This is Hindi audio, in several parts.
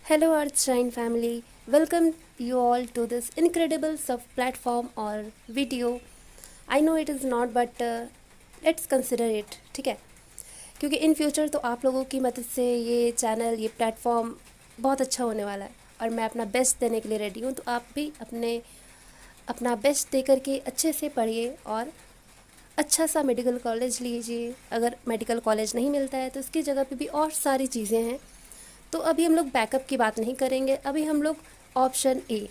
Hello, Earthshine family. Welcome you all to this incredible sub platform or video. I know it is not, but let's consider it. ठीक है, क्योंकि इन फ्यूचर तो आप लोगों की मदद से ये चैनल, ये प्लेटफॉर्म बहुत अच्छा होने वाला है और मैं अपना बेस्ट देने के लिए रेडी हूँ। तो आप भी अपना बेस्ट दे करके अच्छे से पढ़िए और अच्छा सा मेडिकल कॉलेज लीजिए। अगर मेडिकल कॉलेज नहीं मिलता है तो उसकी जगह पे भी और सारी चीज़ें हैं। तो अभी हम लोग बैकअप की बात नहीं करेंगे, अभी हम लोग ऑप्शन ए,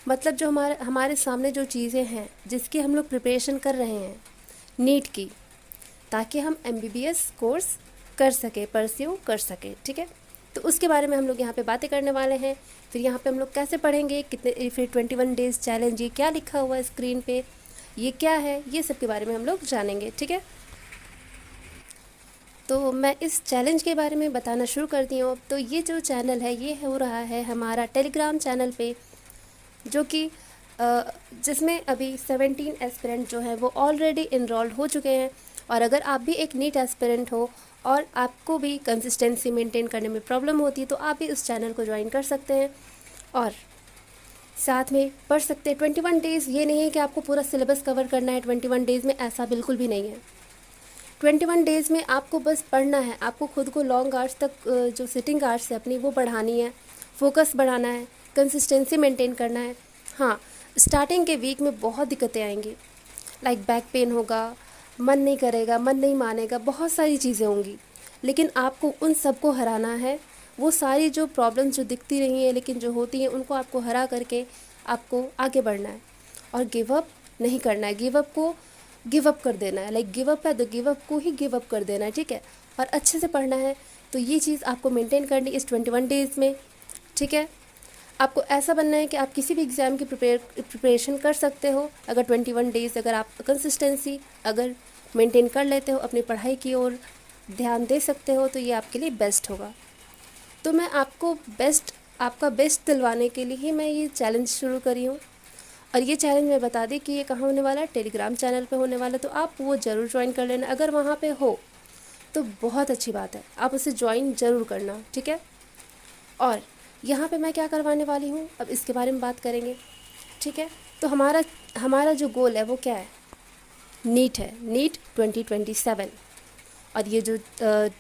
मतलब जो हमारे सामने जो चीज़ें हैं जिसकी हम लोग प्रिपरेशन कर रहे हैं नीट की, ताकि हम एमबीबीएस कोर्स कर सके, परस्यू कर सके। ठीक है, तो उसके बारे में हम लोग यहाँ पे बातें करने वाले हैं। फिर यहाँ पे हम लोग कैसे पढ़ेंगे, कितने, फिर 21 डेज़ चैलेंज, ये क्या लिखा हुआ है स्क्रीन पे, ये क्या है, ये सब के बारे में हम लोग जानेंगे। ठीक है, तो मैं इस चैलेंज के बारे में बताना शुरू करती हूँ। तो ये जो चैनल है ये हो रहा है हमारा टेलीग्राम चैनल पे, जो कि जिसमें अभी 17 एस्पिरेंट जो है वो ऑलरेडी इनरोल्ड हो चुके हैं। और अगर आप भी एक नीट एस्पिरेंट हो और आपको भी कंसिस्टेंसी मेंटेन करने में प्रॉब्लम होती है तो आप भी उस चैनल को ज्वाइन कर सकते हैं और साथ में पढ़ सकते हैं। 21 डेज़ ये नहीं है कि आपको पूरा सिलेबस कवर करना है 21 डेज़ में, ऐसा बिल्कुल भी नहीं है। 21 डेज़ में आपको बस पढ़ना है, आपको खुद को लॉन्ग आवर्स तक जो सिटिंग आवर्स है अपनी वो बढ़ानी है, फोकस बढ़ाना है, कंसिस्टेंसी मेंटेन करना है। हाँ, स्टार्टिंग के वीक में बहुत दिक्कतें आएंगी, लाइक बैक पेन होगा, मन नहीं करेगा, मन नहीं मानेगा, बहुत सारी चीज़ें होंगी, लेकिन आपको उन सबको हराना है। वो सारी जो प्रॉब्लम्स जो दिखती रही हैं लेकिन जो होती हैं उनको आपको हरा करके आपको आगे बढ़ना है और गिव अप नहीं करना है। गिव अप कर देना है, लाइक गिव अप है तो गिव अप को ही गिव अप कर देना है। ठीक है, और अच्छे से पढ़ना है। तो ये चीज़ आपको मेंटेन करनी इस 21 डेज़ में। ठीक है, आपको ऐसा बनना है कि आप किसी भी एग्ज़ाम की प्रिपरेशन कर सकते हो अगर 21 डेज़ अगर आप कंसिस्टेंसी अगर मेंटेन कर लेते हो, अपनी पढ़ाई की ओर ध्यान दे सकते हो, तो ये आपके लिए बेस्ट होगा। तो मैं आपका बेस्ट दिलवाने के लिए ही मैं ये चैलेंज शुरू करी हूँ। और ये चैलेंज मैं बता दी कि ये कहाँ होने वाला है, टेलीग्राम चैनल पे होने वाला है। तो आप वो ज़रूर ज्वाइन कर लेना, अगर वहाँ पे हो तो बहुत अच्छी बात है, आप उसे ज्वाइन ज़रूर करना। ठीक है, और यहाँ पे मैं क्या करवाने वाली हूँ अब इसके बारे में बात करेंगे। ठीक है, तो हमारा हमारा जो गोल है वो क्या है, नीट है, नीट 2027। और ये जो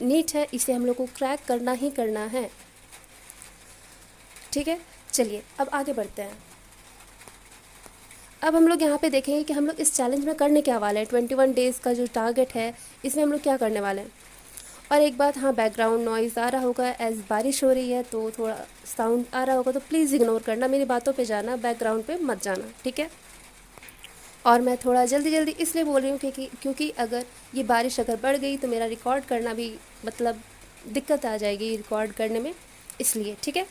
नीट है इसे हम लोग को क्रैक करना ही करना है। ठीक है, चलिए अब आगे बढ़ते हैं। अब हम लोग यहाँ पे देखेंगे कि हम लोग इस चैलेंज में करने क्या वाले हैं। 21 डेज़ का जो टारगेट है इसमें हम लोग क्या करने वाले हैं। और एक बात, हाँ, बैकग्राउंड नॉइज़ आ रहा होगा, एज बारिश हो रही है तो थोड़ा साउंड आ रहा होगा, तो प्लीज़ इग्नोर करना, मेरी बातों पे जाना, बैकग्राउंड पे मत जाना। ठीक है, और मैं थोड़ा जल्दी जल्दी इसलिए बोल रही हूँ क्योंकि अगर ये बारिश अगर बढ़ गई तो मेरा रिकॉर्ड करना भी मतलब दिक्कत आ जाएगी रिकॉर्ड करने में, इसलिए। ठीक है,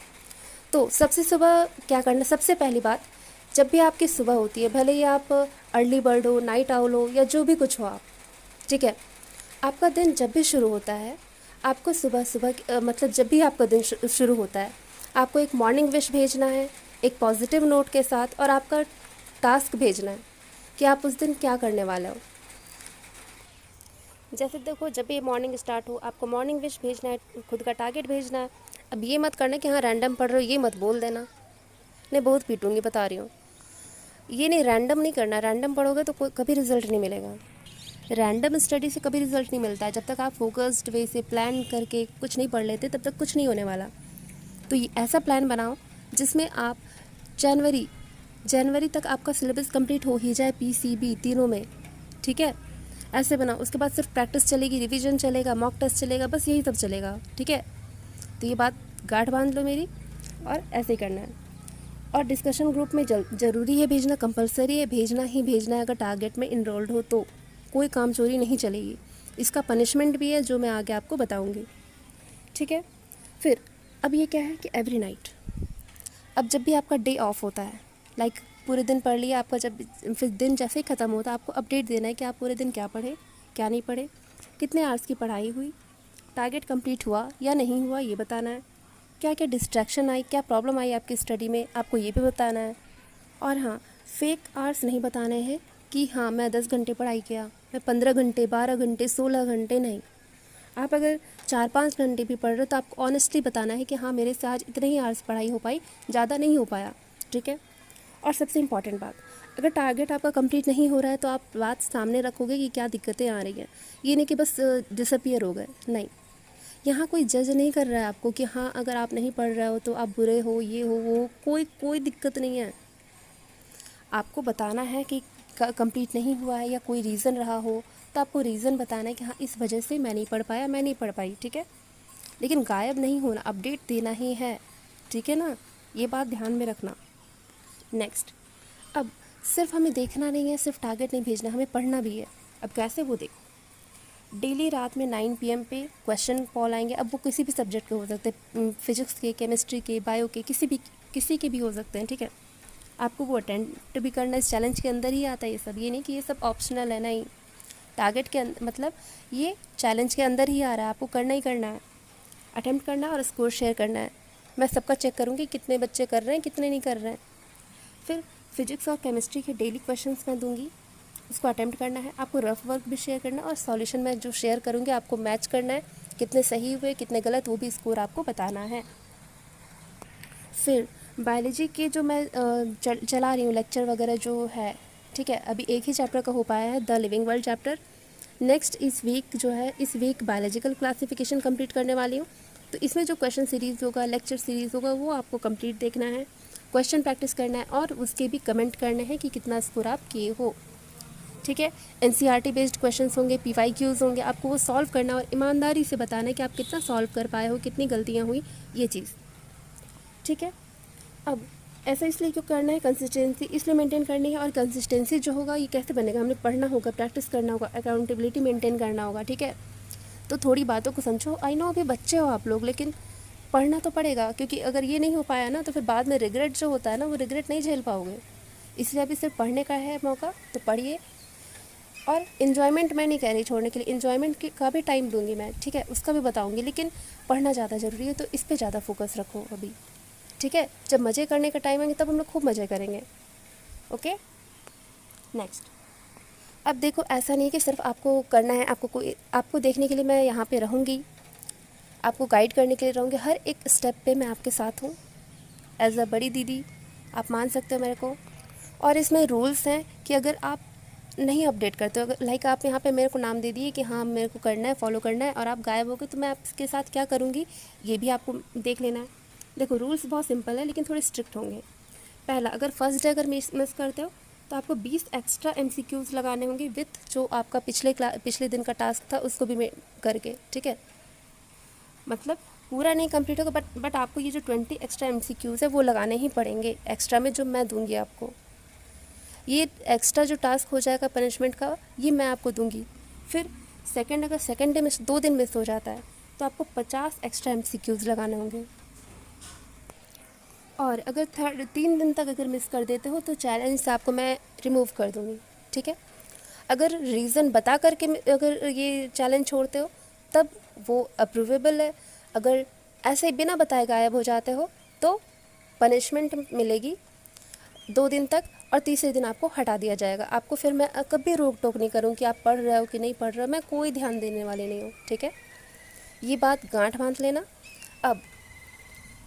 तो सबसे सुबह क्या करना, सबसे पहली बात, जब भी आपकी सुबह होती है, भले ही आप अर्ली बर्ड हो, नाइट आउल हो, या जो भी कुछ हो आप, ठीक है, आपका दिन जब भी शुरू होता है, आपको सुबह सुबह मतलब जब भी आपका दिन शुरू होता है, आपको एक मॉर्निंग विश भेजना है एक पॉजिटिव नोट के साथ, और आपका टास्क भेजना है कि आप उस दिन क्या करने वाले हो। जैसे देखो, जब भी मॉर्निंग स्टार्ट हो आपको मॉर्निंग विश भेजना है, खुद का टारगेट भेजना है। अब ये मत करना कि हाँ रैंडम पढ़ रहे हो, ये मत बोल देना, नहीं बहुत पीटूंगी, बता रही हूँ। ये नहीं, रैंडम नहीं करना, रैंडम पढ़ोगे तो कभी रिजल्ट नहीं मिलेगा। रैंडम स्टडी से कभी रिजल्ट नहीं मिलता है, जब तक आप फोकस्ड वे से प्लान करके कुछ नहीं पढ़ लेते तब तक कुछ नहीं होने वाला। तो ये ऐसा प्लान बनाओ जिसमें आप जनवरी तक आपका सिलेबस कंप्लीट हो ही जाए, पीसीबी तीनों में। ठीक है, ऐसे बनाओ। उसके बाद सिर्फ प्रैक्टिस चलेगी, रिवीजन चलेगा, मॉक टेस्ट चलेगा, बस यही सब चलेगा। ठीक है, तो ये बात गांठ बांध लो मेरी, और ऐसे ही करना है। और डिस्कशन ग्रुप में ज़रूरी है भेजना, कंपलसरी है, भेजना ही भेजना है। अगर टारगेट में इनरोल्ड हो तो कोई काम चोरी नहीं चलेगी, इसका पनिशमेंट भी है जो मैं आगे आपको बताऊंगी। ठीक है, फिर अब ये क्या है कि एवरी नाइट, अब जब भी आपका डे ऑफ होता है, लाइक पूरे दिन पढ़ लिया आपका, जब फिर दिन जैसे ही ख़त्म होता है आपको अपडेट देना है कि आप पूरे दिन क्या पढ़े, क्या नहीं पढ़े, कितने आवर्स की पढ़ाई हुई, टारगेट कंप्लीट हुआ या नहीं हुआ ये बताना है, क्या क्या डिस्ट्रैक्शन आई, क्या प्रॉब्लम आई आपकी स्टडी में, आपको ये भी बताना है। और हाँ, फेक आवर्स नहीं बताने हैं कि हाँ मैं 10 घंटे पढ़ाई किया, मैं 15 घंटे, 12 घंटे, 16 घंटे, नहीं। आप अगर 4-5 घंटे भी पढ़ रहे हो तो आपको ऑनेस्टली बताना है कि हाँ मेरे से आज इतने ही आवर्स पढ़ाई हो पाई, ज़्यादा नहीं हो पाया, ठीक है। और सबसे इम्पॉर्टेंट बात, अगर टारगेट आपका कंप्लीट नहीं हो रहा है तो आप बात सामने रखोगे कि क्या दिक्कतें आ रही हैं। ये नहीं कि बस डिसअपियर हो गए, नहीं। यहाँ कोई जज नहीं कर रहा है आपको कि हाँ अगर आप नहीं पढ़ रहे हो तो आप बुरे हो, ये हो वो, कोई दिक्कत नहीं है। आपको बताना है कि कंप्लीट नहीं हुआ है या कोई रीज़न रहा हो तो आपको रीज़न बताना है कि हाँ इस वजह से मैं नहीं पढ़ पाया, मैं नहीं पढ़ पाई, ठीक है। लेकिन गायब नहीं होना, अपडेट देना ही है, ठीक है ना, ये बात ध्यान में रखना। नेक्स्ट, अब सिर्फ हमें देखना नहीं है, सिर्फ टारगेट नहीं भेजना, हमें पढ़ना भी है। अब कैसे, वो देखो, डेली रात में 9 PM पे क्वेश्चन कॉल आएंगे। अब वो किसी भी सब्जेक्ट के हो सकते हैं, फिजिक्स के, केमिस्ट्री के, बायो के, किसी के भी हो सकते हैं, ठीक है। आपको वो अटेंड भी करना इस चैलेंज के अंदर ही आता है ये सब, ये नहीं कि ये सब ऑप्शनल है, नहीं। टारगेट के मतलब ये चैलेंज के अंदर ही आ रहा है, आपको करना ही करना है, अटेम्प्ट करना है और स्कोर शेयर करना है। मैं सबका चेक करूँगी कितने बच्चे कर रहे हैं, कितने नहीं कर रहे हैं। फिर फिजिक्स और केमिस्ट्री के डेली क्वेश्चंस मैं दूंगी, उसको अटेम्प्ट करना है, आपको रफ वर्क भी शेयर करना है और सॉल्यूशन मैं जो शेयर करूँगी आपको मैच करना है, कितने सही हुए कितने गलत, वो भी स्कोर आपको बताना है। फिर बायोलॉजी के जो मैं चला रही हूँ लेक्चर वगैरह जो है, ठीक है, अभी एक ही चैप्टर का हो पाया है, the living world chapter. Next इस वीक जो है, इस वीक बायोलॉजिकल क्लासिफिकेशन कंप्लीट करने वाली हूँ। तो इसमें जो क्वेश्चन सीरीज़ होगा, लेक्चर सीरीज़ होगा, वो आपको कंप्लीट देखना है, क्वेश्चन प्रैक्टिस करना है और उसके भी कमेंट करने हैं कि कितना स्कोर आप किए हो, ठीक है। NCERT बेस्ड क्वेश्चंस होंगे, PYQs होंगे, आपको वो सॉल्व करना और ईमानदारी से बताना है कि आप कितना सॉल्व कर पाए हो, कितनी गलतियाँ हुई, ये चीज़, ठीक है। अब ऐसा इसलिए क्यों करना है, कंसिस्टेंसी इसलिए मेंटेन करनी है। और कंसिस्टेंसी जो होगा ये कैसे बनेगा, हमने पढ़ना होगा, प्रैक्टिस करना होगा, अकाउंटेबिलिटी मेंटेन करना होगा, ठीक है। तो थोड़ी बातों को समझो। आई नो अभी बच्चे हो आप लोग, लेकिन पढ़ना तो पड़ेगा, क्योंकि अगर ये नहीं हो पाया ना तो फिर बाद में रिग्रेट जो होता है ना, वो रिग्रेट नहीं झेल पाओगे। इसलिए अभी सिर्फ पढ़ने का है मौका, तो पढ़िए। और इन्जॉयमेंट मैं नहीं कह रही छोड़ने के लिए, इन्जॉयमेंट का भी टाइम दूंगी मैं, ठीक है, उसका भी बताऊंगी, लेकिन पढ़ना ज़्यादा ज़रूरी है, तो इस पर ज़्यादा फोकस रखो अभी, ठीक है। जब मज़े करने का टाइम आएंगे तब हम लोग खूब मज़े करेंगे, ओके। नेक्स्ट, अब देखो, ऐसा नहीं कि सिर्फ आपको करना है, आपको देखने के लिए मैं यहाँ पे रहूँगी, आपको गाइड करने के लिए रहूँगी, हर एक स्टेप पे मैं आपके साथ हूँ एज अ बड़ी दीदी, आप मान सकते हो मेरे को। और इसमें रूल्स हैं कि अगर आप नहीं अपडेट करते हो, अगर लाइक आप यहाँ पे मेरे को नाम दे दिए कि हाँ मेरे को करना है, फॉलो करना है, और आप गायब हो गए, तो मैं आपके साथ क्या करूँगी ये भी आपको देख लेना है। देखो, रूल्स बहुत सिंपल है लेकिन थोड़े स्ट्रिक्ट होंगे। पहला, अगर फर्स्ट डे अगर मिस करते हो तो आपको 20 एक्स्ट्रा MCQs लगाने होंगे विथ जो आपका पिछले दिन का टास्क था उसको भी करके, ठीक है। मतलब पूरा नहीं कंप्लीट होगा, बट आपको ये जो 20 एक्स्ट्रा MCQs है वो लगाने ही पड़ेंगे, एक्स्ट्रा में जो मैं दूंगी आपको। ये एक्स्ट्रा जो टास्क हो जाएगा पनिशमेंट का, ये मैं आपको दूंगी। फिर अगर सेकेंड डे में 2 दिन मिस हो जाता है तो आपको 50 एक्स्ट्रा MCQs लगाने होंगे। और अगर 3 दिन तक अगर मिस कर देते हो तो चैलेंज से आपको मैं रिमूव कर दूँगी, ठीक है। अगर रीज़न बता करके अगर ये चैलेंज छोड़ते हो तब वो अप्रूवेबल है। अगर ऐसे बिना बताए गायब हो जाते हो तो पनिशमेंट मिलेगी 2 दिन तक, और तीसरे दिन आपको हटा दिया जाएगा। आपको फिर मैं कभी रोक टोक नहीं करूँ कि आप पढ़ रहे हो कि नहीं पढ़ रहे हो, मैं कोई ध्यान देने वाली नहीं हूँ, ठीक है। ये बात गांठ बांध लेना। अब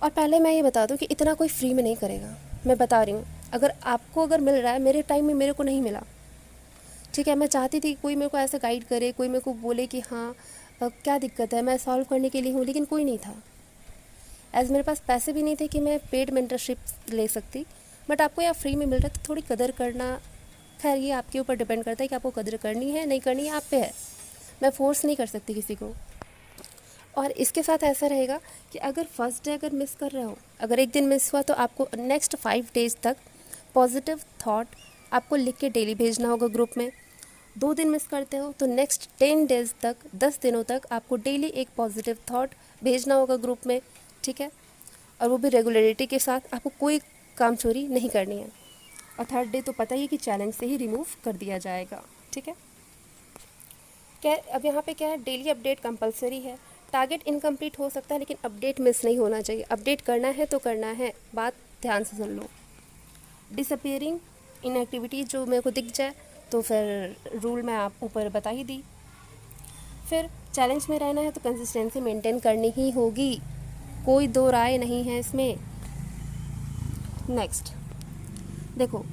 और पहले मैं ये बता दूं कि इतना कोई फ्री में नहीं करेगा, मैं बता रही हूँ। अगर मिल रहा है, मेरे टाइम में मेरे को नहीं मिला, ठीक है। मैं चाहती थी कोई मेरे को ऐसे गाइड करे, कोई मेरे को बोले कि हाँ क्या दिक्कत है, मैं सॉल्व करने के लिए हूँ, लेकिन कोई नहीं था। मेरे पास पैसे भी नहीं थे कि मैं पेड मेंटरशिप ले सकती, बट आपको यहाँ फ्री में मिल रहा है तो थोड़ी कदर करना। खैर ये आपके ऊपर डिपेंड करता है कि आपको कदर करनी है नहीं करनी है, आप पे है, मैं फोर्स नहीं कर सकती किसी को। और इसके साथ ऐसा रहेगा कि अगर फर्स्ट डे अगर मिस कर रहे हो, अगर एक दिन मिस हुआ तो आपको नेक्स्ट 5 डेज़ तक पॉजिटिव थॉट आपको लिख के डेली भेजना होगा ग्रुप में। 2 दिन मिस करते हो तो नेक्स्ट 10 डेज़ तक, 10 दिनों तक आपको डेली एक पॉजिटिव थॉट भेजना होगा ग्रुप में, ठीक है। और वो भी रेगुलरिटी के साथ, आपको कोई काम चोरी नहीं करनी है। और 3rd डे तो पता ही है कि चैलेंज से ही रिमूव कर दिया जाएगा, ठीक है। क्या अब यहाँ पे क्या है, डेली अपडेट कंपलसरी है। टारगेट इनकम्प्लीट हो सकता है लेकिन अपडेट मिस नहीं होना चाहिए। अपडेट करना है तो करना है, बात ध्यान से सुन लो। डिसअपियरिंग इनएक्टिविटी जो मेरे को दिख जाए तो फिर रूल मैं आप ऊपर बता ही दी। फिर चैलेंज में रहना है तो कंसिस्टेंसी मेंटेन करनी ही होगी, कोई दो राय नहीं है इसमें। नेक्स्ट देखो,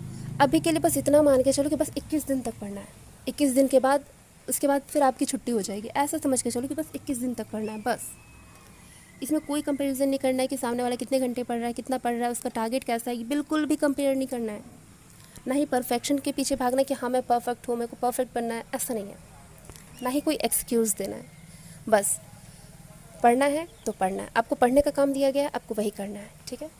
अभी के लिए बस इतना मान के चलो कि बस 21 दिन तक पढ़ना है। 21 दिन के बाद उसके बाद फिर आपकी छुट्टी हो जाएगी, ऐसा समझ के चलो कि बस 21 दिन तक पढ़ना है बस। इसमें कोई कंपैरिजन नहीं करना है कि सामने वाला कितने घंटे पढ़ रहा है, कितना पढ़ रहा है, उसका टारगेट कैसा है, ये बिल्कुल भी कंपेयर नहीं करना है। ना ही परफेक्शन के पीछे भागना कि हाँ मैं परफेक्ट हूँ, मेरे को परफेक्ट बनना है, ऐसा नहीं है। ना ही कोई एक्सक्यूज़ देना है। बस पढ़ना है तो पढ़ना है, आपको पढ़ने का काम दिया गया है, आपको वही करना है, ठीक है।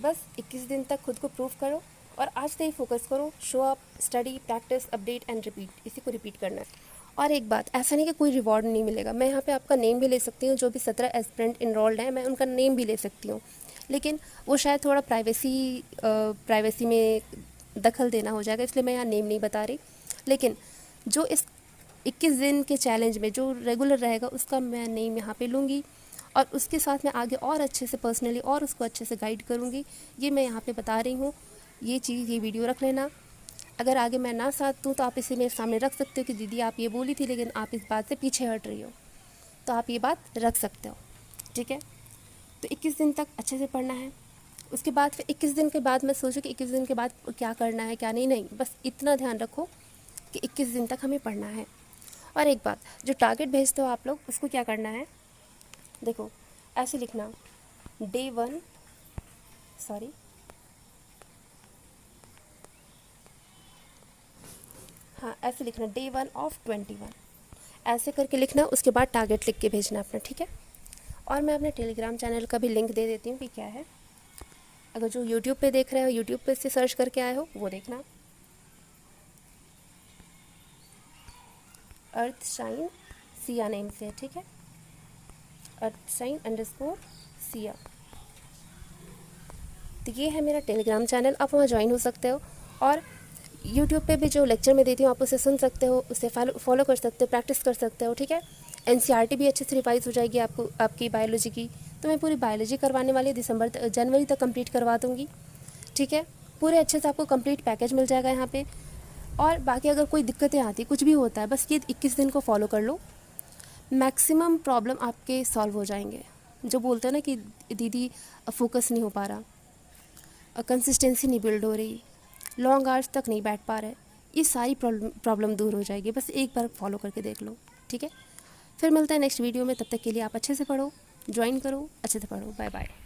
बस 21 दिन तक खुद को प्रूव करो और आज से ही फोकस करो। Show up, study, practice, update and repeat, इसी को रिपीट करना है। और एक बात, ऐसा नहीं कि कोई रिवॉर्ड नहीं मिलेगा, मैं यहाँ पे आपका नेम भी ले सकती हूँ, जो भी 17 एस्पिरेंट इनरोल्ड हैं मैं उनका नेम भी ले सकती हूँ, लेकिन वो शायद थोड़ा प्राइवेसी में दखल देना हो जाएगा, इसलिए मैं यहाँ नेम नहीं बता रही। लेकिन जो इस 21 दिन के चैलेंज में जो रेगुलर रहेगा उसका मैं नेम यहाँ पे लूँगी और उसके साथ मैं आगे और अच्छे से पर्सनली और उसको अच्छे से गाइड करूँगी। ये मैं यहाँ पे बता रही हूँ, ये चीज़, ये वीडियो रख लेना। अगर आगे मैं ना साथ दूँ तो आप इसे मेरे सामने रख सकते हो कि दीदी आप ये बोली थी लेकिन आप इस बात से पीछे हट रही हो, तो आप ये बात रख सकते हो, ठीक है। तो 21 दिन तक अच्छे से पढ़ना है। उसके बाद फिर 21 दिन के बाद मैं सोचूँ कि 21 दिन के बाद क्या करना है क्या नहीं, बस इतना ध्यान रखो कि 21 दिन तक हमें पढ़ना है। और एक बात, जो टारगेट भेजते हो आप लोग उसको क्या करना है, देखो ऐसे लिखना Day 1, सॉरी हाँ ऐसे लिखना Day 1 of 21, ऐसे करके लिखना। उसके बाद टारगेट लिख के भेजना अपना, ठीक है। और मैं अपने टेलीग्राम चैनल का भी लिंक दे देती हूँ कि क्या है, अगर जो यूट्यूब पे देख रहे हो, यूट्यूब पे से सर्च करके आए हो वो देखना, अर्थशाइन सिया नेम से, ठीक है, अर्थशाइन_सिया। तो ये है मेरा टेलीग्राम चैनल, आप वहाँ ज्वाइन हो सकते हो। और यूट्यूब पे भी जो लेक्चर मैं देती हूँ आप उसे सुन सकते हो, उसे फॉलो कर सकते हो, प्रैक्टिस कर सकते हो, ठीक है। एनसीईआरटी भी अच्छे से रिवाइज हो जाएगी आपको, आपकी बायोलॉजी की। तो मैं पूरी बायोलॉजी करवाने वाली जनवरी तक कंप्लीट करवा दूँगी, ठीक है। पूरे अच्छे से आपको कंप्लीट पैकेज मिल जाएगा यहाँ पे। और बाकी अगर कोई दिक्कतें आती, कुछ भी होता है, बस ये 21 दिन को फॉलो कर लो, मैक्सिमम प्रॉब्लम आपके सॉल्व हो जाएंगे। जो बोलते हैं ना कि दीदी फोकस नहीं हो पा रहा, कंसिस्टेंसी नहीं बिल्ड हो रही, लॉन्ग आवर्स तक नहीं बैठ पा रहे, ये सारी प्रॉब्लम दूर हो जाएगी। बस एक बार फॉलो करके देख लो, ठीक है। फिर मिलता है नेक्स्ट वीडियो में, तब तक के लिए आप अच्छे से पढ़ो, ज्वाइन करो, अच्छे से पढ़ो। Bye bye.